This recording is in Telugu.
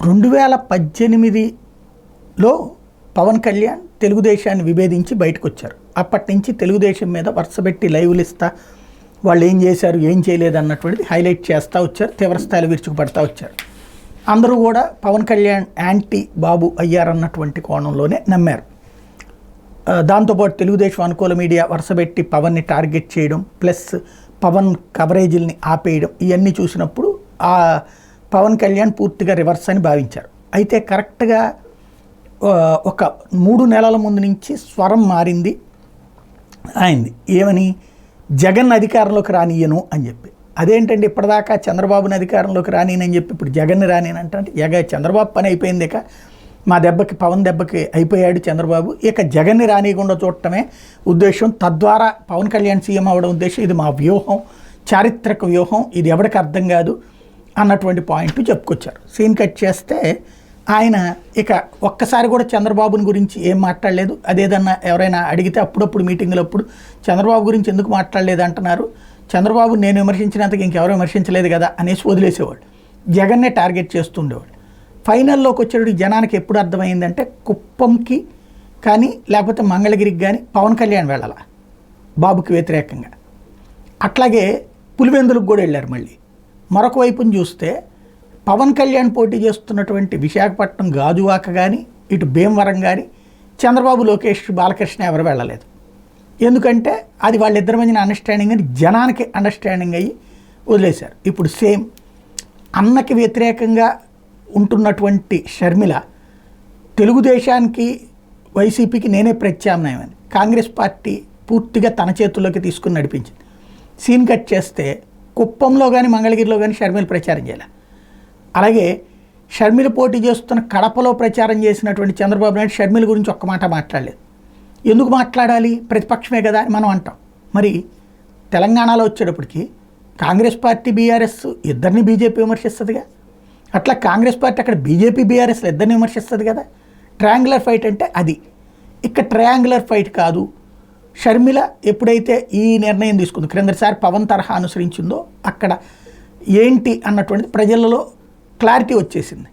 2018లో పవన్ కళ్యాణ్ తెలుగుదేశాన్ని విభేదించి బయటకు వచ్చారు. అప్పటి నుంచి తెలుగుదేశం మీద వరుసపెట్టి లైవ్లు ఇస్తా వాళ్ళు ఏం చేశారు ఏం చేయలేదు అన్నటువంటిది హైలైట్ చేస్తూ వచ్చారు. తీవ్రస్థాయిలో విరుచుకుపడతా వచ్చారు. అందరూ కూడా పవన్ కళ్యాణ్ యాంటీ బాబు అయ్యారన్నటువంటి కోణంలోనే నమ్మారు. దాంతోపాటు తెలుగుదేశం అనుకూల మీడియా వరుసపెట్టి పవన్ని టార్గెట్ చేయడం ప్లస్ పవన్ కవరేజీల్ని ఆపేయడం ఇవన్నీ చూసినప్పుడు ఆ పవన్ కళ్యాణ్ పూర్తిగా రివర్స్ అని భావించారు. అయితే కరెక్ట్గా ఒక 3 నెలల ముందు నుంచి స్వరం మారింది ఆయనది. ఏమని? జగన్ అధికారంలోకి రానియను అని చెప్పి. అదేంటండి ఇప్పటిదాకా చంద్రబాబుని అధికారంలోకి రానియనని చెప్పి ఇప్పుడు జగన్ని రానియనంటే చంద్రబాబు పని అయిపోయింది. ఇక మా దెబ్బకి పవన్ దెబ్బకి అయిపోయాడు చంద్రబాబు, ఇక జగన్ని రానియకుండా చూడటమే ఉద్దేశం, తద్వారా పవన్ కళ్యాణ్ సీఎం అవ్వడం ఉద్దేశం. ఇది మా వ్యూహం, చారిత్రక వ్యూహం, ఇది ఎవరికి అర్థం కాదు అన్నటువంటి పాయింట్ చెప్పుకొచ్చారు. సీన్ కట్ చేస్తే ఆయన ఇక ఒక్కసారి కూడా చంద్రబాబుని గురించి ఏం మాట్లాడలేదు. అదేదన్నా ఎవరైనా అడిగితే అప్పుడప్పుడు మీటింగులప్పుడు చంద్రబాబు గురించి ఎందుకు మాట్లాడలేదు అంటున్నారు, చంద్రబాబు నేను విమర్శించినంతకు ఇంకెవరో విమర్శించలేదు కదా అనేసి వదిలేసేవాళ్ళు. జగన్నే టార్గెట్ చేస్తుండేవాళ్ళు. ఫైనల్లోకి వచ్చేటప్పుడు జనానికి ఎప్పుడు అర్థమైందంటే కుప్పంకి కానీ లేకపోతే మంగళగిరికి కానీ పవన్ కళ్యాణ్ వెళ్ళాల బాబుకి వ్యతిరేకంగా. అట్లాగే పులివెందులకు కూడా వెళ్ళారు. మళ్ళీ మరొక వైపుని చూస్తే పవన్ కళ్యాణ్ పోటీ చేస్తున్నటువంటి విశాఖపట్నం గాజువాక కానీ ఇటు భీమవరం కానీ చంద్రబాబు లోకేష్ బాలకృష్ణ ఎవరు వెళ్ళలేదు. ఎందుకంటే అది వాళ్ళిద్దరి మధ్యన అండర్స్టాండింగ్ అని జనానికి అండర్స్టాండింగ్ అయ్యి వదిలేశారు. ఇప్పుడు సేమ్ అన్నకి వ్యతిరేకంగా ఉంటున్నటువంటి షర్మిల తెలుగుదేశానికి వైసీపీకి నేనే ప్రత్యామ్నాయం అని కాంగ్రెస్ పార్టీ పూర్తిగా తన చేతుల్లోకి తీసుకుని నడిపించింది. సీన్ కట్ చేస్తే కుప్పంలో కానీ మంగళగిరిలో కానీ షర్మిల ప్రచారం చేయాలి. అలాగే షర్మిల పోటీ చేస్తున్న కడపలో ప్రచారం చేసినటువంటి చంద్రబాబు నాయుడు షర్మిల గురించి ఒక్క మాట మాట్లాడలేదు. ఎందుకు మాట్లాడాలి? ప్రతిపక్షమే కదా అని మనం అంటాం. మరి తెలంగాణలో వచ్చేటప్పటికి కాంగ్రెస్ పార్టీ బీఆర్ఎస్ ఇద్దరిని బీజేపీ విమర్శిస్తుందిగా, అట్లా కాంగ్రెస్ పార్టీ అక్కడ బీజేపీ బీఆర్ఎస్లు ఇద్దరిని విమర్శిస్తుంది కదా. ట్రయాంగులర్ ఫైట్ అంటే అది. ఇక్కడ ట్రయాంగులర్ ఫైట్ కాదు. షర్మిల ఎప్పుడైతే ఈ నిర్ణయం తీసుకుందో, క్రిందసారి పవన్ తరహా అనుసరించిందో అక్కడ ఏంటి అన్నటువంటిది ప్రజలలో క్లారిటీ వచ్చేసింది.